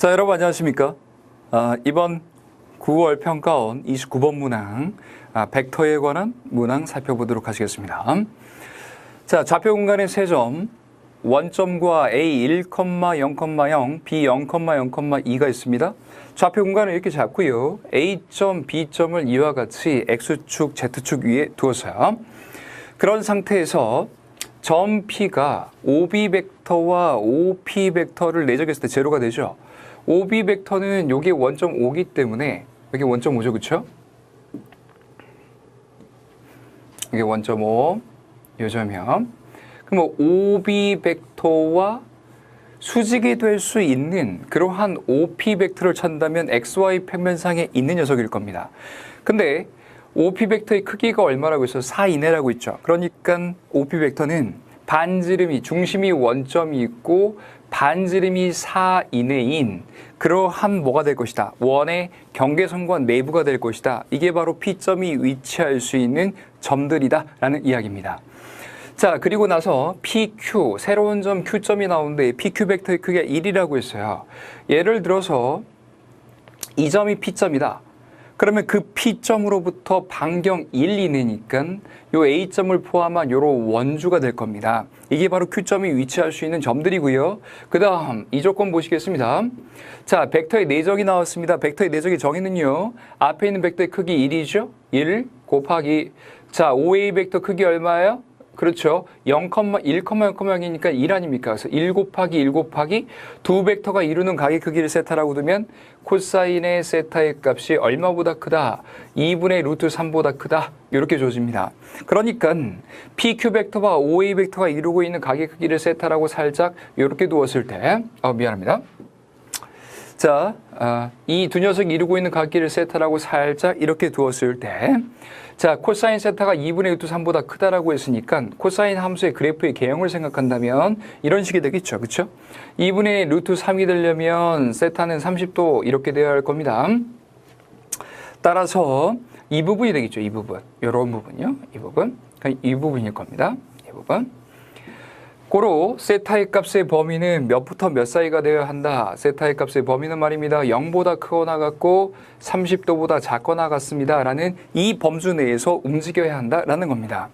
자, 여러분 안녕하십니까? 이번 9월 평가원 29번 문항 벡터에 관한 문항 살펴보도록 하시겠습니다. 자, 좌표 공간의 세 점, 원점과 A 1,0,0, B 0,0,2가 있습니다. 좌표 공간을 이렇게 잡고요. A점, B점을 이와 같이 X축, Z축 위에 두었어요. 그런 상태에서 점 P가 OB 벡터와 OP 벡터를 내적했을 때 제로가 되죠. OB 벡터는 여기 원점 5기 때문에 여기 원점 5죠, 그쵸? 여기 원점 5, 요점이요. 그럼 OB 벡터와 수직이 될 수 있는 그러한 OP 벡터를 찾는다면 XY 평면상에 있는 녀석일 겁니다. 근데 OP 벡터의 크기가 얼마라고 있어요? 4 이내라고 있죠. 그러니까 OP 벡터는 반지름이, 중심이 원점이 있고 반지름이 4 이내인 그러한 뭐가 될 것이다. 원의 경계선과 내부가 될 것이다. 이게 바로 P점이 위치할 수 있는 점들이다 라는 이야기입니다. 자, 그리고 나서 PQ, 새로운 점 Q점이 나오는데 PQ 벡터의 크기가 1이라고 했어요. 예를 들어서 이 점이 P점이다. 그러면 그 P점으로부터 반경 1 이내니까 요 A점을 포함한 요런 원주가 될 겁니다. 이게 바로 Q점이 위치할 수 있는 점들이고요. 그 다음 이 조건 보시겠습니다. 자, 벡터의 내적이 나왔습니다. 벡터의 내적의 정의는요. 앞에 있는 벡터의 크기 1이죠. 1 곱하기 자, OA 벡터 크기 얼마예요? 그렇죠. 1,0,0이니까 1 아닙니까? 그래서 1 곱하기 1 곱하기 두 벡터가 이루는 각의 크기를 세타라고 두면 코사인의 세타의 값이 얼마보다 크다? 2분의 루트 3보다 크다. 이렇게 주어집니다. 그러니까 PQ 벡터와 OA 벡터가 이루고 있는 각의 크기를 세타라고 살짝 이렇게 두었을 때 미안합니다. 자, 이 두 녀석이 이루고 있는 각기를 세타라고 살짝 이렇게 두었을 때 자, 코사인 세타가 2분의 루트 3보다 크다라고 했으니까 코사인 함수의 그래프의 개형을 생각한다면 이런 식이 되겠죠. 그렇죠? 2분의 루트 3이 되려면 세타는 30도 이렇게 되어야 할 겁니다. 따라서 이 부분이 되겠죠. 이 부분. 이런 부분이요. 이 부분. 이 부분일 겁니다. 이 부분. 고로 세타의 값의 범위는 몇부터 몇 사이가 되어야 한다. 세타의 값의 범위는 말입니다. 0보다 크거나 같고 30도보다 작거나 같습니다. 라는 이 범주 내에서 움직여야 한다라는 겁니다.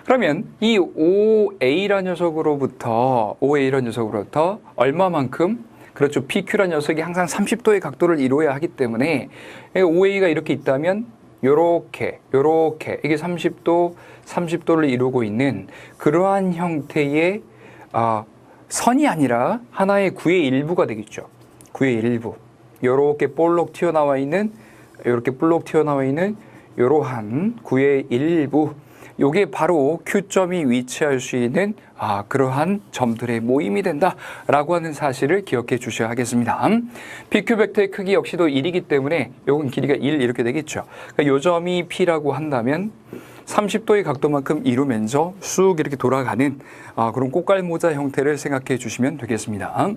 그러면 이 OA라는 녀석으로부터 얼마만큼? 그렇죠. PQ라는 녀석이 항상 30도의 각도를 이루어야 하기 때문에 OA가 이렇게 있다면 요렇게 이게 30도를 이루고 있는 그러한 형태의 선이 아니라 하나의 구의 일부가 되겠죠. 구의 일부. 요렇게 볼록 튀어나와 있는 요러한 구의 일부. 요게 바로 Q점이 위치할 수 있는 그러한 점들의 모임이 된다라고 하는 사실을 기억해 주셔야 하겠습니다. PQ 벡터의 크기 역시도 1이기 때문에 요건 길이가 1 이렇게 되겠죠. 그러니까 요 점이 P라고 한다면 30도의 각도만큼 이루면서 쑥 이렇게 돌아가는 그런 꽃갈모자 형태를 생각해 주시면 되겠습니다.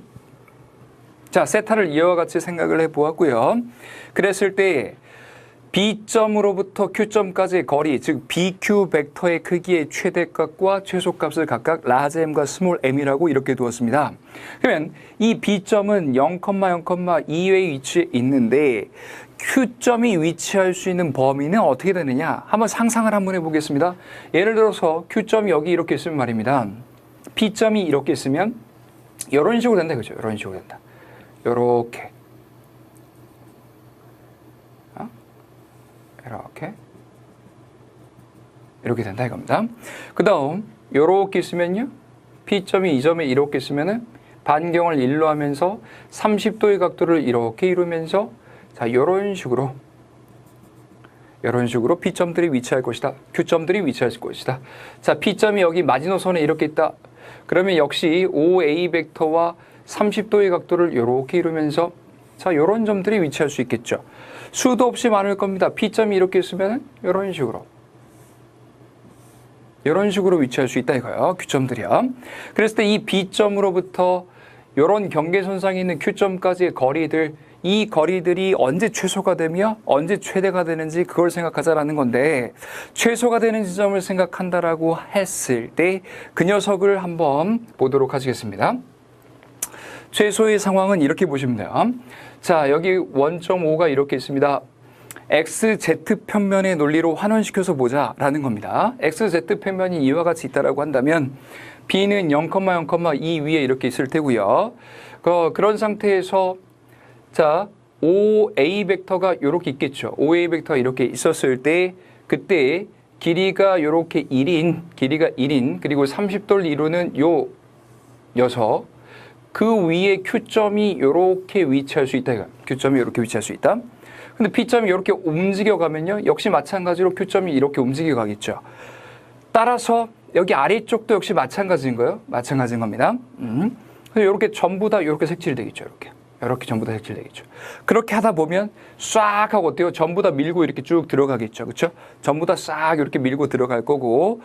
자, 세타를 이와 같이 생각을 해 보았고요. 그랬을 때 B점으로부터 Q점까지의 거리, 즉 BQ 벡터의 크기의 최대값과 최소값을 각각 라지 m과 스몰 m이라고 이렇게 두었습니다. 그러면 이 B점은 0,0,2의 위치에 있는데 Q점이 위치할 수 있는 범위는 어떻게 되느냐? 한번 상상을 한번 해보겠습니다. 예를 들어서 Q점이 여기 이렇게 있으면 말입니다. B점이 이렇게 있으면 이런 식으로 된다, 그죠? 이런 식으로 된다. 이렇게 된다 이겁니다. 그 다음 이렇게 있으면요, P점이 이 점에 이렇게 있으면은 반경을 1로 하면서 30도의 각도를 이렇게 이루면서 자, 이런 식으로 P점들이 위치할 것이다. Q점들이 위치할 것이다. 자, P점이 여기 마지노선에 이렇게 있다. 그러면 역시 OA 벡터와 30도의 각도를 이렇게 이루면서 자, 이런 점들이 위치할 수 있겠죠. 수도 없이 많을 겁니다. P점이 이렇게 있으면 이런 식으로 위치할 수 있다 이거예요. Q점들이요. 그랬을 때 이 B점으로부터 이런 경계선상에 있는 Q점까지의 거리들, 이 거리들이 언제 최소가 되며 언제 최대가 되는지 그걸 생각하자라는 건데, 최소가 되는 지점을 생각한다라고 했을 때 그 녀석을 한번 보도록 하시겠습니다. 최소의 상황은 이렇게 보시면 돼요. 자, 여기 1.5가 이렇게 있습니다. XZ 편면의 논리로 환원시켜서 보자라는 겁니다. XZ 편면이 이와 같이 있다라고 한다면 B는 0,0,2 위에 이렇게 있을 테고요. 그런 상태에서 자, OA 벡터가 이렇게 있겠죠. OA 벡터가 이렇게 있었을 때 그때 길이가 이렇게 1인, 그리고 30도를 이루는 요 녀석, 그 위에 Q점이 이렇게 위치할 수 있다. Q점이 이렇게 위치할 수 있다. 근데 P점이 이렇게 움직여 가면요. 역시 마찬가지로 Q점이 이렇게 움직여 가겠죠. 따라서 여기 아래쪽도 역시 마찬가지인 거예요. 마찬가지인 겁니다. 그래서 이렇게 전부 다 이렇게 색칠되겠죠. 이렇게 전부 다 색칠되겠죠. 그렇게 하다 보면 싹 하고 어때요? 전부 다 밀고 이렇게 쭉 들어가겠죠. 그렇죠? 전부 다 싹 이렇게 밀고 들어갈 거고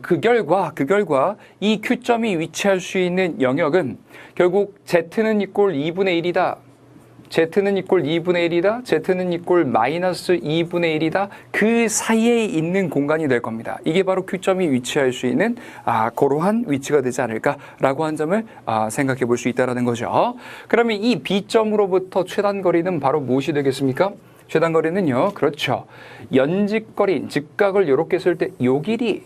그 결과 이 Q점이 위치할 수 있는 영역은 결국 Z는 이꼴 2분의 1이다. Z는 이꼴 2분의 1이다. Z는 이꼴 마이너스 2분의 1이다. 그 사이에 있는 공간이 될 겁니다. 이게 바로 Q점이 위치할 수 있는 그러한 위치가 되지 않을까라고 한 점을 생각해 볼 수 있다는 거죠. 그러면 이 B점으로부터 최단거리는 바로 무엇이 되겠습니까? 최단거리는요. 그렇죠. 연직거리, 직각을 이렇게 쓸 때 요 길이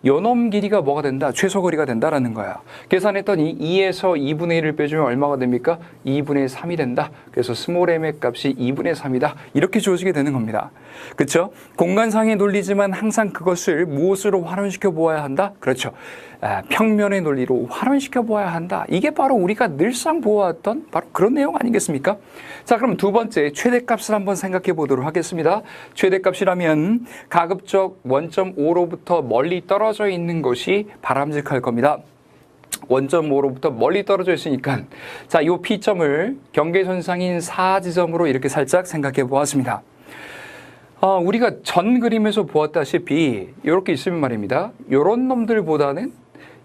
요놈 길이가 뭐가 된다? 최소거리가 된다라는 거야. 계산했더니 2에서 2분의 1을 빼주면 얼마가 됩니까? 2분의 3이 된다. 그래서 스몰 m의 값이 2분의 3이다. 이렇게 주어지게 되는 겁니다. 그렇죠? 공간상의 논리지만 항상 그것을 무엇으로 환원시켜 보아야 한다? 그렇죠. 평면의 논리로 환원시켜 보아야 한다. 이게 바로 우리가 늘상 보아왔던 바로 그런 내용 아니겠습니까? 자, 그럼 두 번째 최대값을 한번 생각해 보도록 하겠습니다. 최대값이라면 가급적 1.5로부터 멀리 떨어져 있는 것이 바람직할 겁니다. 1.5로부터 멀리 떨어져 있으니까 자, 이 P점을 경계선상인 4지점으로 이렇게 살짝 생각해 보았습니다. 우리가 전 그림에서 보았다시피 이렇게 있으면 말입니다. 이런 놈들보다는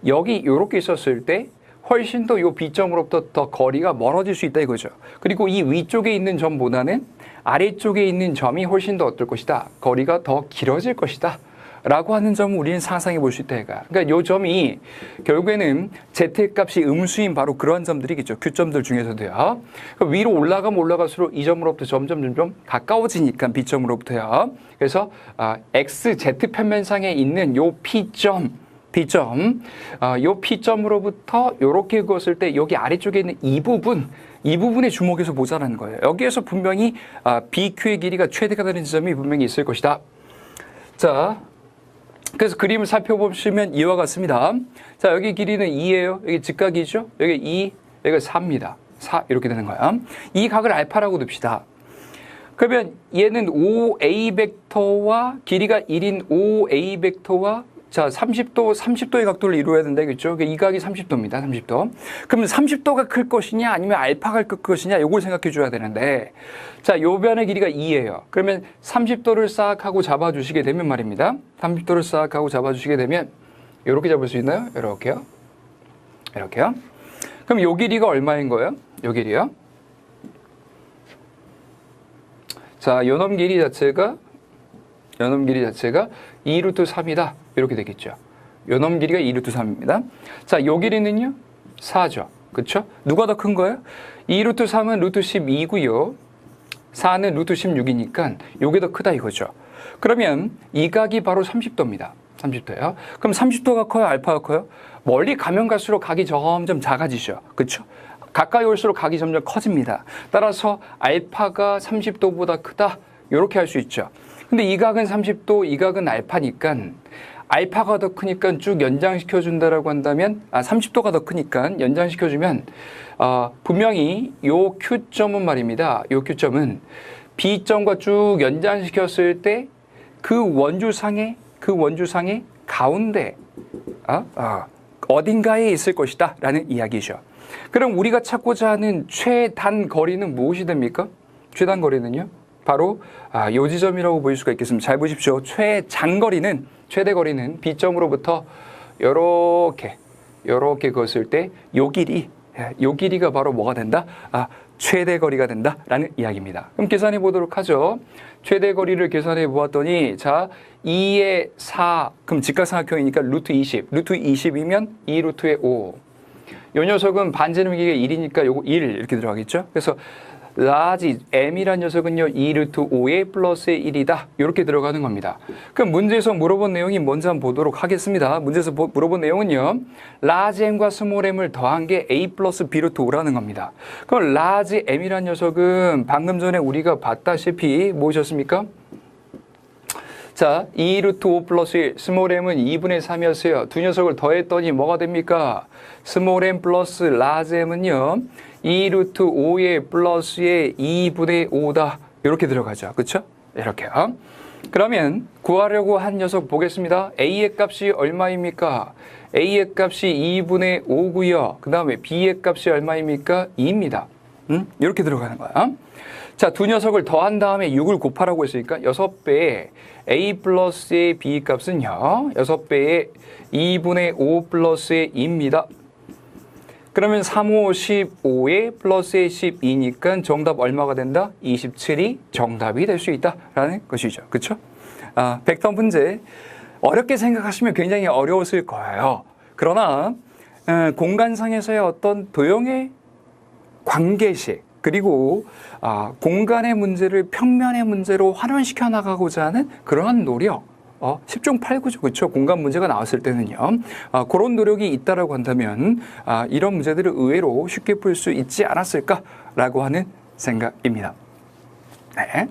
여기 이렇게 있었을 때 훨씬 더 이 B점으로부터 더 거리가 멀어질 수 있다 이거죠. 그리고 이 위쪽에 있는 점보다는 아래쪽에 있는 점이 훨씬 더 어떨 것이다. 거리가 더 길어질 것이다. 라고 하는 점을 우리는 상상해 볼 수 있다 이거야. 그러니까 이 점이 결국에는 Z값이 음수인 바로 그런 점들이겠죠. Q점들 중에서도요. 그러니까 위로 올라가면 올라갈수록 이 점으로부터 점점 가까워지니까 B점으로부터요. 그래서 XZ 편면상에 있는 요 P점, 요 P점으로부터 요렇게 그었을 때 여기 아래쪽에 있는 이 부분에 주목해서 보자라는 거예요. 여기에서 분명히 BQ의 길이가 최대가 되는 지점이 분명히 있을 것이다. 자, 그래서 그림을 살펴보시면 이와 같습니다. 자, 여기 길이는 2예요. 여기 직각이죠. 여기 2, 여기가 4입니다. 4 이렇게 되는 거야. 이 각을 알파라고 둡시다. 그러면 얘는 OA 벡터와 길이가 1인 OA 벡터와 자, 30도의 각도를 이루어야 된다, 그렇죠? 이 각이 30도입니다, 30도. 그러면 30도가 클 것이냐, 아니면 알파가 클 것이냐, 요걸 생각해 줘야 되는데, 자, 요 변의 길이가 2예요. 그러면 30도를 싹 하고 잡아주시게 되면 말입니다. 30도를 싹 하고 잡아주시게 되면, 요렇게 잡을 수 있나요? 요렇게요. 이렇게요. 그럼 요 길이가 얼마인 거예요? 요 길이요. 자, 요놈 길이 자체가 2루트 3이다. 이렇게 되겠죠. 요놈 길이가 2루트 3입니다. 자, 요 길이는요? 4죠. 그렇죠? 누가 더 큰 거예요? 2루트 3은 루트 12고요. 4는 루트 16이니까 요게 더 크다 이거죠. 그러면 이 각이 바로 30도입니다. 30도요. 그럼 30도가 커요? 알파가 커요? 멀리 가면 갈수록 각이 점점 작아지죠. 그렇죠? 가까이 올수록 각이 점점 커집니다. 따라서 알파가 30도보다 크다. 이렇게 할 수 있죠. 근데 이 각은 30도, 이 각은 알파니까 알파가 더 크니까 쭉 연장시켜 준다라고 한다면 30도가 더 크니까 연장시켜 주면 분명히 요 Q점은 말입니다. 요 Q점은 B점과 쭉 연장시켰을 때 그 원주상의 가운데 어딘가에 있을 것이다 라는 이야기죠. 그럼 우리가 찾고자 하는 최단 거리는 무엇이 됩니까? 최단 거리는요? 바로 요 지점이라고 보일 수가 있겠습니다. 잘 보십시오. 최대 거리는 B점으로부터 요렇게 그었을 때 요 길이가 바로 뭐가 된다? 최대 거리가 된다라는 이야기입니다. 그럼 계산해 보도록 하죠. 최대 거리를 계산해 보았더니 자, 2의 4, 그럼 직각삼각형이니까 루트 20. 루트 20이면 2루트의 5. 요 녀석은 반지름기가 1이니까 요거 1 이렇게 들어가겠죠. 그래서 라지 m이란 녀석은요 2루트 5의 플러스의 1이다 이렇게 들어가는 겁니다. 그럼 문제에서 물어본 내용이 뭔지 한번 보도록 하겠습니다. 문제에서 물어본 내용은요 라지 m과 스몰 m을 더한 게 a 플러스 b 루트 5라는 겁니다. 그럼 라지 m이란 녀석은 방금 전에 우리가 봤다시피 무엇이었습니까? 자, 2루트 5 플러스 1, 스몰 m은 2분의 3이었어요. 두 녀석을 더했더니 뭐가 됩니까? 스몰 m 플러스 라지 m은요 2루트 5의 플러스의 2분의 5다. 이렇게 들어가죠. 그렇죠? 이렇게요. 그러면 구하려고 한 녀석 보겠습니다. A의 값이 얼마입니까? A의 값이 2분의 5고요. 그 다음에 B의 값이 얼마입니까? 2입니다. 이렇게 들어가는 거야. 자, 두 녀석을 더한 다음에 6을 곱하라고 했으니까 6배의 A 플러스의 B 값은요. 6배의 2분의 5 플러스의 2입니다. 그러면 3, 5, 15에 플러스의 12니까 정답 얼마가 된다? 27이 정답이 될 수 있다라는 것이죠. 그렇죠? 벡터 문제 어렵게 생각하시면 굉장히 어려웠을 거예요. 그러나 공간상에서의 어떤 도형의 관계식 그리고 공간의 문제를 평면의 문제로 환원시켜 나가고자 하는 그러한 노력 10중 8구죠. 그렇죠? 공간 문제가 나왔을 때는요. 그런 노력이 있다라고 한다면 이런 문제들을 의외로 쉽게 풀 수 있지 않았을까라고 하는 생각입니다. 네.